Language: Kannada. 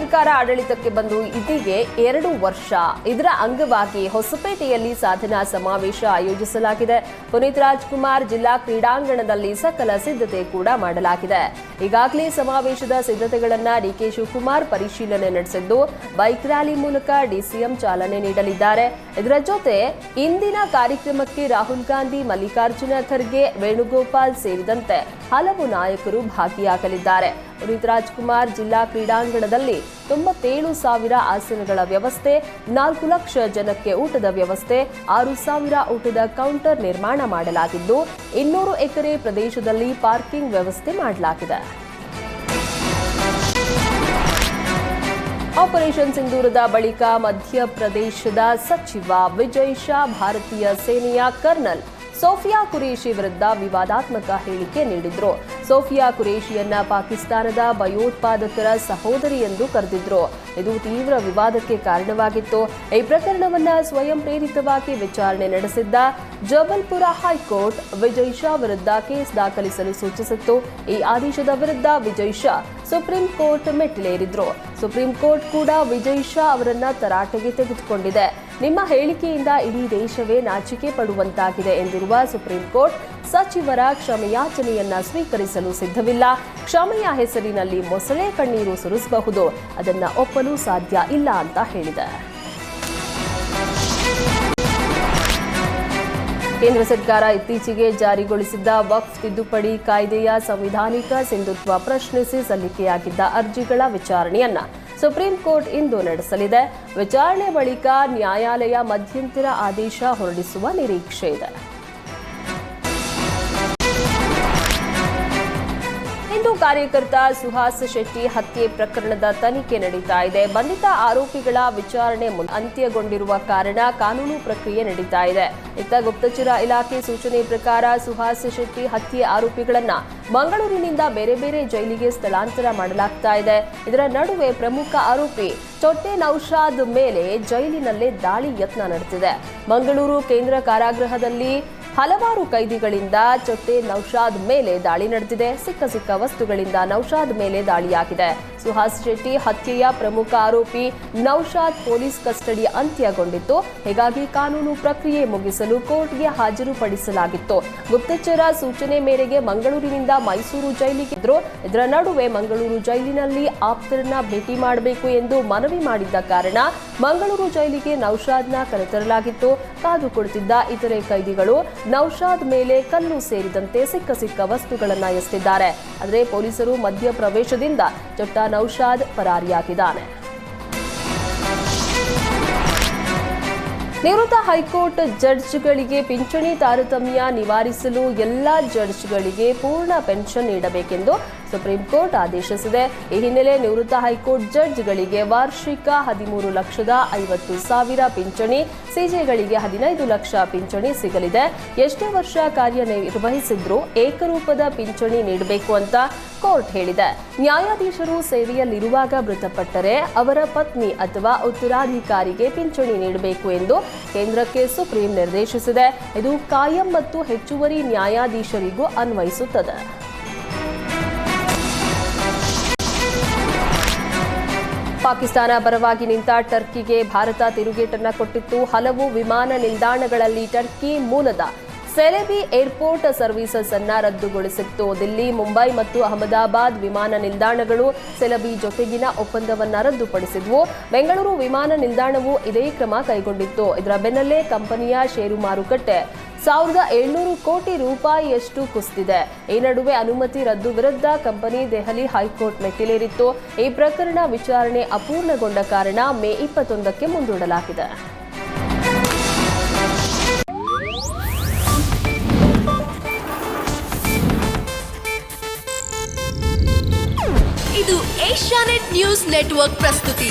ಸರ್ಕಾರ ಆಡಳಿತಕ್ಕೆ ಬಂದು ಇದೀಗೆ 2 ವರ್ಷ. ಇದರ ಅಂಗವಾಗಿ ಹೊಸಪೇಟೆಯಲ್ಲಿ ಸಾಧನಾ ಸಮಾವೇಶ ಆಯೋಜಿಸಲಾಗಿದೆ. ಪುನೀತ್ ರಾಜ್ಕುಮಾರ್ ಜಿಲ್ಲಾ ಕ್ರೀಡಾಂಗಣದಲ್ಲಿ ಸಕಲ ಸಿದ್ಧತೆ ಕೂಡ ಮಾಡಲಾಗಿದೆ. ಈಗಾಗಲೇ ಸಮಾವೇಶದ ಸಿದ್ಧತೆಗಳನ್ನು ಡಿಕೆ ಶಿವಕುಮಾರ್ ಪರಿಶೀಲನೆ ನಡೆಸಿದ್ದು ಬೈಕ್ ರ್ಯಾಲಿ ಮೂಲಕ ಡಿಸಿಎಂ ಚಾಲನೆ ನೀಡಲಿದ್ದಾರೆ. ಇದರ ಜೊತೆ ಇಂದಿನ ಕಾರ್ಯಕ್ರಮಕ್ಕೆ ರಾಹುಲ್ ಗಾಂಧಿ, ಮಲ್ಲಿಕಾರ್ಜುನ ಖರ್ಗೆ, ವೇಣುಗೋಪಾಲ್ ಸೇರಿದಂತೆ ಹಲವು ನಾಯಕರು ಭಾಗಿಯಾಗಲಿದ್ದಾರೆ. ಪುನೀತ್ ರಾಜ್ಕುಮಾರ್ ಜಿಲ್ಲಾ ಕ್ರೀಡಾಂಗಣದಲ್ಲಿ 97,000 ಆಸನಗಳ ವ್ಯವಸ್ಥೆ, 4 ಲಕ್ಷ ಜನಕ್ಕೆ ಊಟದ ವ್ಯವಸ್ಥೆ, 6,000 ಊಟದ ಕೌಂಟರ್ ನಿರ್ಮಾಣ ಮಾಡಲಾಗಿದ್ದು 200 ಎಕರೆ ಪ್ರದೇಶದಲ್ಲಿ ಪಾರ್ಕಿಂಗ್ ವ್ಯವಸ್ಥೆ ಮಾಡಲಾಗಿದೆ. ಆಪರೇಷನ್ ಸಿಂಧೂರದ ಬಳಿಕ ಮಧ್ಯಪ್ರದೇಶದ ಸಚಿವ ವಿಜಯ್ ಶಾ ಭಾರತೀಯ ಸೇನೆಯ ಕರ್ನಲ್ ಸೋಫಿಯಾ ಕುರೇಶಿ ವಿರುದ್ಧ ವಿವಾದಾತ್ಮಕ ಹೇಳಿಕೆ ನೀಡಿದ್ರು. ಸೋಫಿಯಾ ಕುರೇಶಿಯನ್ನ ಪಾಕಿಸ್ತಾನದ ಭಯೋತ್ಪಾದಕರ ಸಹೋದರಿ ಎಂದು ಕರೆದಿದ್ರು. ಇದು ತೀವ್ರ ವಿವಾದಕ್ಕೆ ಕಾರಣವಾಗಿತ್ತು. ಈ ಪ್ರಕರಣವನ್ನ ಸ್ವಯಂ ಪ್ರೇರಿತವಾಗಿ ವಿಚಾರಣೆ ನಡೆಸಿದ್ದ ಜಬಲ್ಪುರ ಹೈಕೋರ್ಟ್ ವಿಜಯ್ ಶಾ ವಿರುದ್ಧ ಕೇಸ್ ದಾಖಲಿಸಲು ಸೂಚಿಸಿತ್ತು. ಈ ಆದೇಶದ ವಿರುದ್ಧ ವಿಜಯ್ ಶಾ ಸುಪ್ರೀಂ ಕೋರ್ಟ್ ಮೆಟ್ಟಿಲೇರಿದ್ರು. ಸುಪ್ರೀಂ ಕೋರ್ಟ್ ಕೂಡ ವಿಜಯ್ ಶಾ ಅವರನ್ನ ತರಾಟೆಗೆ ತೆಗೆದುಕೊಂಡಿದೆ. ನಿಮ್ಮ ಹೇಳಿಕೆಯಿಂದ ಇಡೀ ದೇಶವೇ ನಾಚಿಕೆ ಪಡುವಂತಾಗಿದೆ ಎಂದಿರುವ ಸುಪ್ರೀಂ ಕೋರ್ಟ್ ಸಚಿವರ ಕ್ಷಮೆಯಾಚನೆಯನ್ನ ಸ್ವೀಕರಿಸಲು ಸಿದ್ಧವಿಲ್ಲ. ಕ್ಷಮೆಯ ಹೆಸರಿನಲ್ಲಿ ಮೊಸಳೆ ಕಣ್ಣೀರು ಸುರಿಸಬಹುದು, ಅದನ್ನ ಒಪ್ಪಲು ಸಾಧ್ಯ ಇಲ್ಲ ಅಂತ ಹೇಳಿದೆ. ಕೇಂದ್ರ ಸರ್ಕಾರ ಇತ್ತೀಚೆಗೆ ಜಾರಿಗೊಳಿಸಿದ್ದ ವಕ್ಫ್ ತಿದ್ದುಪಡಿ ಕಾಯ್ದೆಯ ಸಂವಿಧಾನಿಕ ಸಿಂಧುತ್ವ ಪ್ರಶ್ನಿಸಿ ಸಲ್ಲಿಕೆಯಾಗಿದ್ದ ಅರ್ಜಿಗಳ ವಿಚಾರಣೆಯನ್ನ ಸುಪ್ರೀಂ ಕೋರ್ಟ್ ಇಂದು ನಡೆಸಲಿದೆ. ವಿಚಾರಣೆ ಬಳಿಕ ನ್ಯಾಯಾಲಯ ಮಧ್ಯಂತರ ಆದೇಶ ಹೊರಡಿಸುವ ನಿರೀಕ್ಷೆ ಇದೆ. ಹಿಂದೂ ಕಾರ್ಯಕರ್ತ ಸುಹಾಸ್ ಶೆಟ್ಟಿ ಹತ್ಯೆ ಪ್ರಕರಣದ ತನಿಖೆ ನಡೀತಾ ಇದೆ. ಬಂಧಿತ ಆರೋಪಿಗಳ ವಿಚಾರಣೆ ಅಂತ್ಯಗೊಂಡಿರುವ ಕಾರಣ ಕಾನೂನು ಪ್ರಕ್ರಿಯೆ ನಡೀತಾ ಇದೆ. ಇತ್ತ ಗುಪ್ತಚರ ಇಲಾಖೆ ಸೂಚನೆ ಪ್ರಕಾರ ಸುಹಾಸ್ ಶೆಟ್ಟಿ ಹತ್ಯೆ ಆರೋಪಿಗಳನ್ನ ಮಂಗಳೂರಿನಿಂದ ಬೇರೆ ಬೇರೆ ಜೈಲಿಗೆ ಸ್ಥಳಾಂತರ ಮಾಡಲಾಗ್ತಾ ಇದೆ. ಇದರ ನಡುವೆ ಪ್ರಮುಖ ಆರೋಪಿ ಚೊಟ್ಟೆ ನೌಶಾದ್ ಮೇಲೆ ಜೈಲಿನಲ್ಲೇ ದಾಳಿ ಯತ್ನ ನಡೆದಿದೆ. ಮಂಗಳೂರು ಕೇಂದ್ರ ಕಾರಾಗೃಹದಲ್ಲಿ ಹಲವಾರು ಕೈದಿಗಳಿಂದ ಚೊಟ್ಟೆ ನೌಶಾದ್ ಮೇಲೆ ದಾಳಿ ನಡೆದಿದೆ. ಸಿಕ್ಕ ವಸ್ತುಗಳಿಂದ ನೌಶಾದ್ ಮೇಲೆ ದಾಳಿಯಾಗಿದೆ. ಸುಹಾಸ್ ಶೆಟ್ಟಿ ಹತ್ಯೆಯ ಪ್ರಮುಖ ಆರೋಪಿ ನೌಶಾದ್ ಪೊಲೀಸ್ ಕಸ್ಟಡಿ ಅಂತ್ಯಗೊಂಡಿತ್ತು. ಹೀಗಾಗಿ ಕಾನೂನು ಪ್ರಕ್ರಿಯೆ ಮುಗಿಸಲು ಕೋರ್ಟ್ಗೆ ಹಾಜರುಪಡಿಸಲಾಗಿತ್ತು. ಗುಪ್ತಚರ ಸೂಚನೆ ಮೇರೆಗೆ ಮಂಗಳೂರಿನಿಂದ ಮೈಸೂರು ಜೈಲಿಗೆ ಇದ್ರು. ಇದರ ನಡುವೆ ಮಂಗಳೂರು ಜೈಲಿನಲ್ಲಿ ಆಪ್ತರನ್ನ ಭೇಟಿ ಮಾಡಬೇಕು ಎಂದು ಮನವಿ ಮಾಡಿದ್ದ ಕಾರಣ ಮಂಗಳೂರು ಜೈಲಿಗೆ ನೌಶಾದ್ನ ಕರೆತರಲಾಗಿತ್ತು. ಕಾದು ಕುಳಿತಿದ್ದ ಇತರೆ ಕೈದಿಗಳು ನೌಶಾದ್ ಮೇಲೆ ಕಲ್ಲು ಸೇರಿದಂತೆ ಸಿಕ್ಕ ವಸ್ತುಗಳನ್ನ ಎಸೆದಿದ್ದಾರೆ. ಆದರೆ ಪೊಲೀಸರು ಮಧ್ಯಪ್ರವೇಶದಿಂದ ಚೊಟ್ಟ ನೌಶಾದ್ ಪರಾರಿಯಾಗಿದ್ದಾನೆ. ನಿವೃತ್ತ ಹೈಕೋರ್ಟ್ ಜಡ್ಜ್ಗಳಿಗೆ ಪಿಂಚಣಿ ತಾರತಮ್ಯ ನಿವಾರಿಸಲು ಎಲ್ಲಾ ಜಡ್ಜ್ಗಳಿಗೆ ಪೂರ್ಣ ಪೆನ್ಷನ್ ನೀಡಬೇಕೆಂದು ಸುಪ್ರೀಂ ಕೋರ್ಟ್ ಆದೇಶಿಸಿದೆ. ಈ ಹಿನ್ನೆಲೆ ನಿವೃತ್ತ ಹೈಕೋರ್ಟ್ ಜಡ್ಜ್ಗಳಿಗೆ ವಾರ್ಷಿಕ 13,50,000 ಪಿಂಚಣಿ, ಸಿಜೆಗಳಿಗೆ 15 ಲಕ್ಷ ಪಿಂಚಣಿ ಸಿಗಲಿದೆ. ಎಷ್ಟೇ ವರ್ಷ ಕಾರ್ಯನಿರ್ವಹಿಸಿದ್ರೂ ಏಕರೂಪದ ಪಿಂಚಣಿ ನೀಡಬೇಕು ಅಂತ ಕೋರ್ಟ್ ಹೇಳಿದೆ. ನ್ಯಾಯಾಧೀಶರು ಸೇವೆಯಲ್ಲಿರುವಾಗ ಮೃತಪಟ್ಟರೆ ಅವರ ಪತ್ನಿ ಅಥವಾ ಉತ್ತರಾಧಿಕಾರಿಗೆ ಪಿಂಚಣಿ ನೀಡಬೇಕು ಎಂದು ಕೇಂದ್ರಕ್ಕೆ ಸುಪ್ರೀಂ ನಿರ್ದೇಶಿಸಿದೆ. ಇದು ಕಾಯಂ ಮತ್ತು ಹೆಚ್ಚುವರಿ ನ್ಯಾಯಾಧೀಶರಿಗೂ ಅನ್ವಯಿಸುತ್ತದೆ. ಪಾಕಿಸ್ತಾನ ಪರವಾಗಿ ನಿಂತ ಟರ್ಕಿಗೆ ಭಾರತ ತಿರುಗೇಟನ್ನ ಕೊಟ್ಟಿತ್ತು. ಹಲವು ವಿಮಾನ ನಿಲ್ದಾಣಗಳಲ್ಲಿ ಟರ್ಕಿ ಮೂಲದ ಸೆಲೆಬಿ ಏರ್ಪೋರ್ಟ್ ಸರ್ವಿಸಸ್ ಅನ್ನ ರದ್ದುಗೊಳಿಸಿತ್ತು. ದಿಲ್ಲಿ, ಮುಂಬೈ ಮತ್ತು ಅಹಮದಾಬಾದ್ ವಿಮಾನ ನಿಲ್ದಾಣಗಳು ಸೆಲೆಬಿ ಜೊತೆಗಿನ ಒಪ್ಪಂದವನ್ನ ರದ್ದುಪಡಿಸಿದ್ವು. ಬೆಂಗಳೂರು ವಿಮಾನ ನಿಲ್ದಾಣವು ಇದೇ ಕ್ರಮ ಕೈಗೊಂಡಿತ್ತು. ಇದರ ಬೆನ್ನಲ್ಲೇ ಕಂಪನಿಯ ಷೇರು ಮಾರುಕಟ್ಟೆ 1,700 ಕೋಟಿ ರೂಪಾಯಿಯಷ್ಟು ಕುಸಿದಿದೆ. ಈ ನಡುವೆ ಅನುಮತಿ ರದ್ದು ವಿರುದ್ಧ ಕಂಪನಿ ದೆಹಲಿ ಹೈಕೋರ್ಟ್ ಮೆಟ್ಟಿಲೇರಿತ್ತು. ಈ ಪ್ರಕರಣ ವಿಚಾರಣೆ ಅಪೂರ್ಣಗೊಂಡ ಕಾರಣ ಮೇ 21ಕ್ಕೆ ಮುಂದೂಡಲಾಗಿದೆ. ಇದು ಏಷ್ಯಾನೆಟ್ ನ್ಯೂಸ್ ನೆಟ್ವರ್ಕ್ ಪ್ರಸ್ತುತಿ.